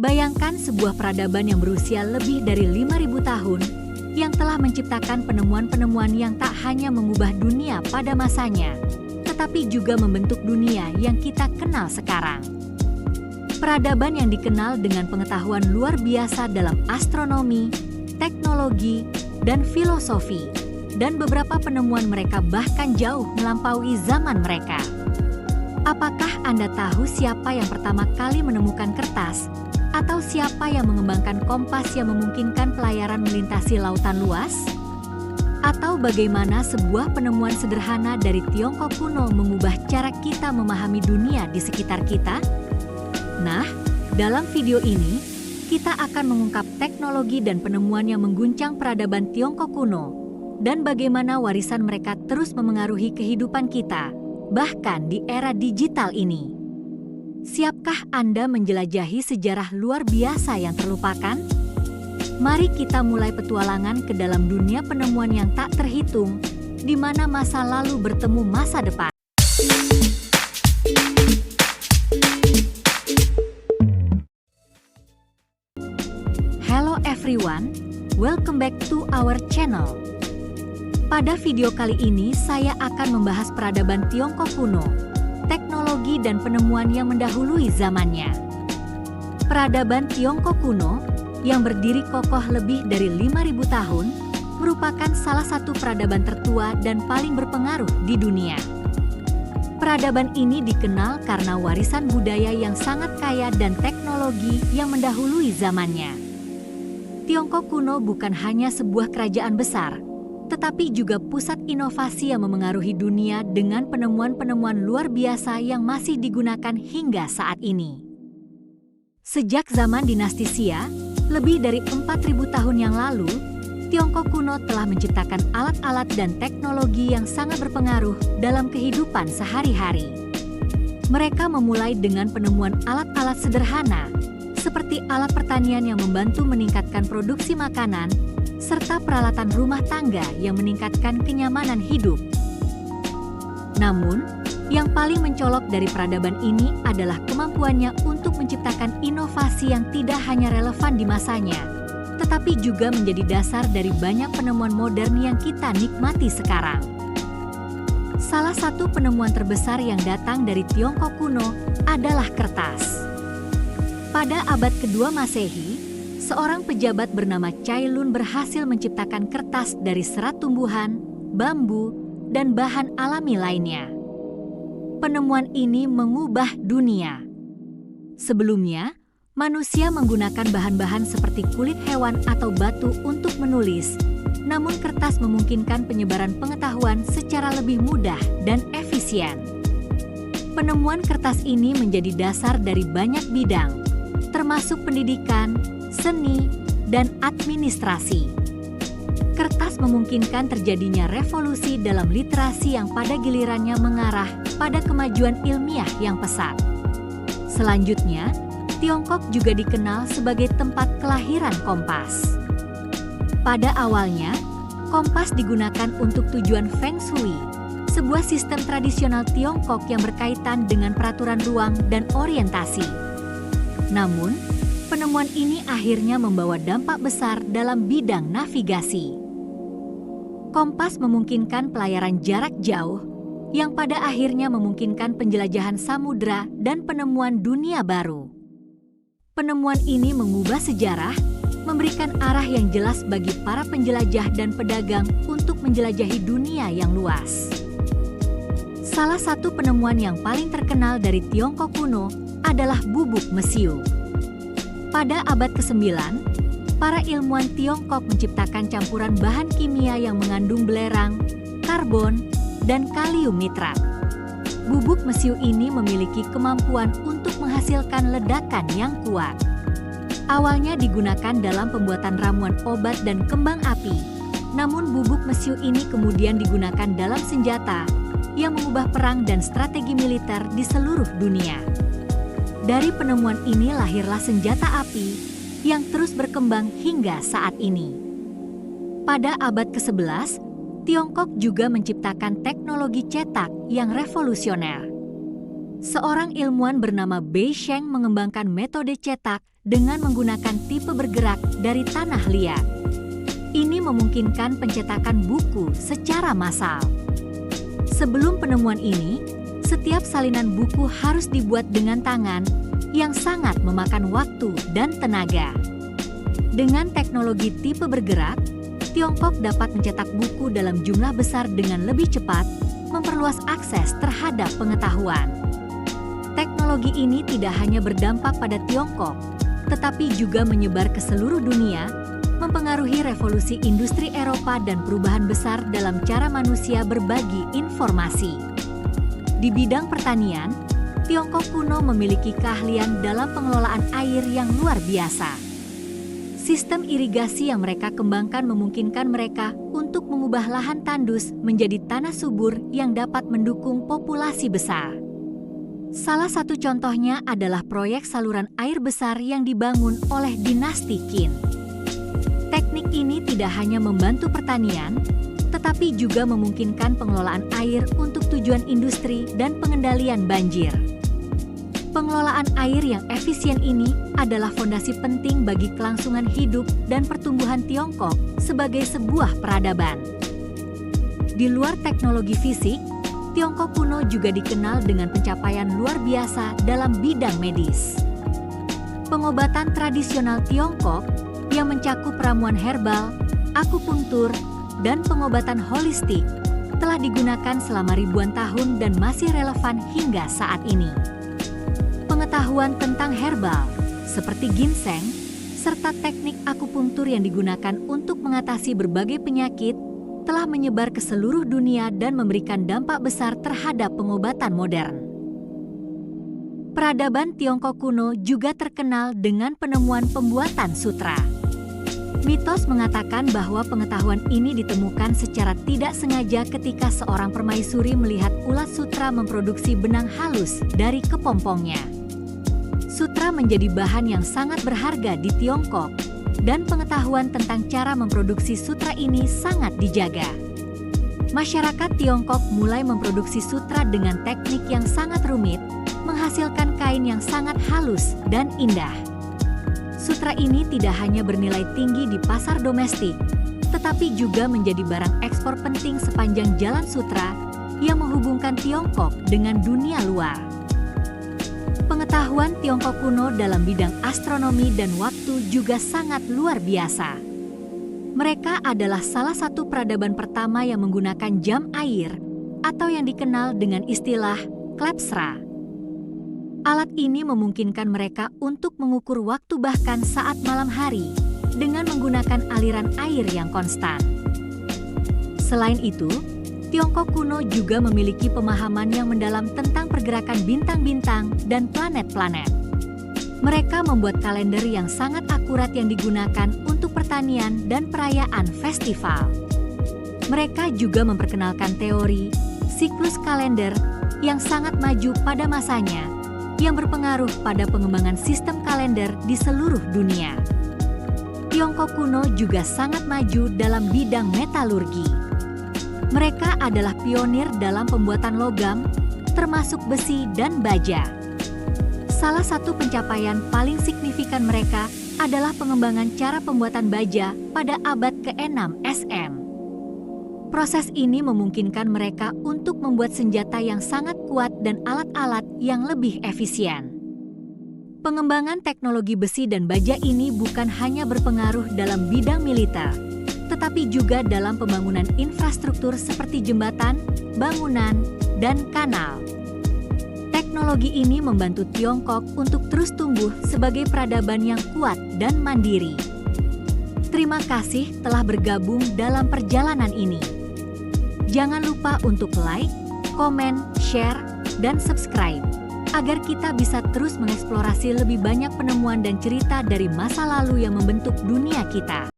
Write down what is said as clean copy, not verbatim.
Bayangkan sebuah peradaban yang berusia lebih dari 5.000 tahun yang telah menciptakan penemuan-penemuan yang tak hanya mengubah dunia pada masanya, tetapi juga membentuk dunia yang kita kenal sekarang. Peradaban yang dikenal dengan pengetahuan luar biasa dalam astronomi, teknologi, dan filosofi, dan beberapa penemuan mereka bahkan jauh melampaui zaman mereka. Apakah Anda tahu siapa yang pertama kali menemukan kertas? Atau siapa yang mengembangkan kompas yang memungkinkan pelayaran melintasi lautan luas? Atau bagaimana sebuah penemuan sederhana dari Tiongkok kuno mengubah cara kita memahami dunia di sekitar kita? Nah, dalam video ini, kita akan mengungkap teknologi dan penemuan yang mengguncang peradaban Tiongkok kuno, dan bagaimana warisan mereka terus memengaruhi kehidupan kita, bahkan di era digital ini. Siapkah Anda menjelajahi sejarah luar biasa yang terlupakan? Mari kita mulai petualangan ke dalam dunia penemuan yang tak terhitung, di mana masa lalu bertemu masa depan. Hello everyone, welcome back to our channel. Pada video kali ini saya akan membahas peradaban Tiongkok kuno, teknologi dan penemuan yang mendahului zamannya. Peradaban Tiongkok kuno, yang berdiri kokoh lebih dari 5.000 tahun, merupakan salah satu peradaban tertua dan paling berpengaruh di dunia. Peradaban ini dikenal karena warisan budaya yang sangat kaya dan teknologi yang mendahului zamannya. Tiongkok kuno bukan hanya sebuah kerajaan besar, tetapi juga pusat inovasi yang memengaruhi dunia dengan penemuan-penemuan luar biasa yang masih digunakan hingga saat ini. Sejak zaman dinasti Xia, lebih dari 4.000 tahun yang lalu, Tiongkok kuno telah menciptakan alat-alat dan teknologi yang sangat berpengaruh dalam kehidupan sehari-hari. Mereka memulai dengan penemuan alat-alat sederhana, seperti alat pertanian yang membantu meningkatkan produksi makanan, serta peralatan rumah tangga yang meningkatkan kenyamanan hidup. Namun, yang paling mencolok dari peradaban ini adalah kemampuannya untuk menciptakan inovasi yang tidak hanya relevan di masanya, tetapi juga menjadi dasar dari banyak penemuan modern yang kita nikmati sekarang. Salah satu penemuan terbesar yang datang dari Tiongkok kuno adalah kertas. Pada abad kedua Masehi, seorang pejabat bernama Cai Lun berhasil menciptakan kertas dari serat tumbuhan, bambu, dan bahan alami lainnya. Penemuan ini mengubah dunia. Sebelumnya, manusia menggunakan bahan-bahan seperti kulit hewan atau batu untuk menulis, namun kertas memungkinkan penyebaran pengetahuan secara lebih mudah dan efisien. Penemuan kertas ini menjadi dasar dari banyak bidang, termasuk pendidikan, seni, dan administrasi. Kertas memungkinkan terjadinya revolusi dalam literasi yang pada gilirannya mengarah pada kemajuan ilmiah yang pesat. Selanjutnya, Tiongkok juga dikenal sebagai tempat kelahiran kompas. Pada awalnya, kompas digunakan untuk tujuan Feng Shui, sebuah sistem tradisional Tiongkok yang berkaitan dengan peraturan ruang dan orientasi. Namun, penemuan ini akhirnya membawa dampak besar dalam bidang navigasi. Kompas memungkinkan pelayaran jarak jauh, yang pada akhirnya memungkinkan penjelajahan samudra dan penemuan dunia baru. Penemuan ini mengubah sejarah, memberikan arah yang jelas bagi para penjelajah dan pedagang untuk menjelajahi dunia yang luas. Salah satu penemuan yang paling terkenal dari Tiongkok kuno adalah bubuk mesiu. Pada abad ke-9, para ilmuwan Tiongkok menciptakan campuran bahan kimia yang mengandung belerang, karbon, dan kalium nitrat. Bubuk mesiu ini memiliki kemampuan untuk menghasilkan ledakan yang kuat. Awalnya digunakan dalam pembuatan ramuan obat dan kembang api, namun bubuk mesiu ini kemudian digunakan dalam senjata yang mengubah perang dan strategi militer di seluruh dunia. Dari penemuan ini lahirlah senjata api yang terus berkembang hingga saat ini. Pada abad ke-11, Tiongkok juga menciptakan teknologi cetak yang revolusioner. Seorang ilmuwan bernama Bei Sheng mengembangkan metode cetak dengan menggunakan tipe bergerak dari tanah liat. Ini memungkinkan pencetakan buku secara massal. Sebelum penemuan ini, setiap salinan buku harus dibuat dengan tangan yang sangat memakan waktu dan tenaga. Dengan teknologi tipe bergerak, Tiongkok dapat mencetak buku dalam jumlah besar dengan lebih cepat, memperluas akses terhadap pengetahuan. Teknologi ini tidak hanya berdampak pada Tiongkok, tetapi juga menyebar ke seluruh dunia, mempengaruhi revolusi industri Eropa dan perubahan besar dalam cara manusia berbagi informasi. Di bidang pertanian, Tiongkok kuno memiliki keahlian dalam pengelolaan air yang luar biasa. Sistem irigasi yang mereka kembangkan memungkinkan mereka untuk mengubah lahan tandus menjadi tanah subur yang dapat mendukung populasi besar. Salah satu contohnya adalah proyek saluran air besar yang dibangun oleh dinasti Qin. Teknik ini tidak hanya membantu pertanian, tetapi juga memungkinkan pengelolaan air untuk tujuan industri dan pengendalian banjir. Pengelolaan air yang efisien ini adalah fondasi penting bagi kelangsungan hidup dan pertumbuhan Tiongkok sebagai sebuah peradaban. Di luar teknologi fisik, Tiongkok kuno juga dikenal dengan pencapaian luar biasa dalam bidang medis. Pengobatan tradisional Tiongkok yang mencakup ramuan herbal, akupunktur, dan pengobatan holistik telah digunakan selama ribuan tahun dan masih relevan hingga saat ini. Pengetahuan tentang herbal, seperti ginseng, serta teknik akupunktur yang digunakan untuk mengatasi berbagai penyakit, telah menyebar ke seluruh dunia dan memberikan dampak besar terhadap pengobatan modern. Peradaban Tiongkok kuno juga terkenal dengan penemuan pembuatan sutra. Mitos mengatakan bahwa pengetahuan ini ditemukan secara tidak sengaja ketika seorang permaisuri melihat ulat sutra memproduksi benang halus dari kepompongnya. Sutra menjadi bahan yang sangat berharga di Tiongkok, dan pengetahuan tentang cara memproduksi sutra ini sangat dijaga. Masyarakat Tiongkok mulai memproduksi sutra dengan teknik yang sangat rumit, menghasilkan kain yang sangat halus dan indah. Sutra ini tidak hanya bernilai tinggi di pasar domestik, tetapi juga menjadi barang ekspor penting sepanjang jalan sutra yang menghubungkan Tiongkok dengan dunia luar. Pengetahuan Tiongkok kuno dalam bidang astronomi dan waktu juga sangat luar biasa. Mereka adalah salah satu peradaban pertama yang menggunakan jam air atau yang dikenal dengan istilah klepsra. Alat ini memungkinkan mereka untuk mengukur waktu bahkan saat malam hari dengan menggunakan aliran air yang konstan. Selain itu, Tiongkok kuno juga memiliki pemahaman yang mendalam tentang pergerakan bintang-bintang dan planet-planet. Mereka membuat kalender yang sangat akurat yang digunakan untuk pertanian dan perayaan festival. Mereka juga memperkenalkan teori siklus kalender yang sangat maju pada masanya, yang berpengaruh pada pengembangan sistem kalender di seluruh dunia. Tiongkok kuno juga sangat maju dalam bidang metalurgi. Mereka adalah pionir dalam pembuatan logam, termasuk besi dan baja. Salah satu pencapaian paling signifikan mereka adalah pengembangan cara pembuatan baja pada abad ke-6 SM. Proses ini memungkinkan mereka untuk membuat senjata yang sangat kuat dan alat-alat yang lebih efisien. Pengembangan teknologi besi dan baja ini bukan hanya berpengaruh dalam bidang militer, tetapi juga dalam pembangunan infrastruktur seperti jembatan, bangunan, dan kanal. Teknologi ini membantu Tiongkok untuk terus tumbuh sebagai peradaban yang kuat dan mandiri. Terima kasih telah bergabung dalam perjalanan ini. Jangan lupa untuk like, komen, share, dan subscribe, agar kita bisa terus mengeksplorasi lebih banyak penemuan dan cerita dari masa lalu yang membentuk dunia kita.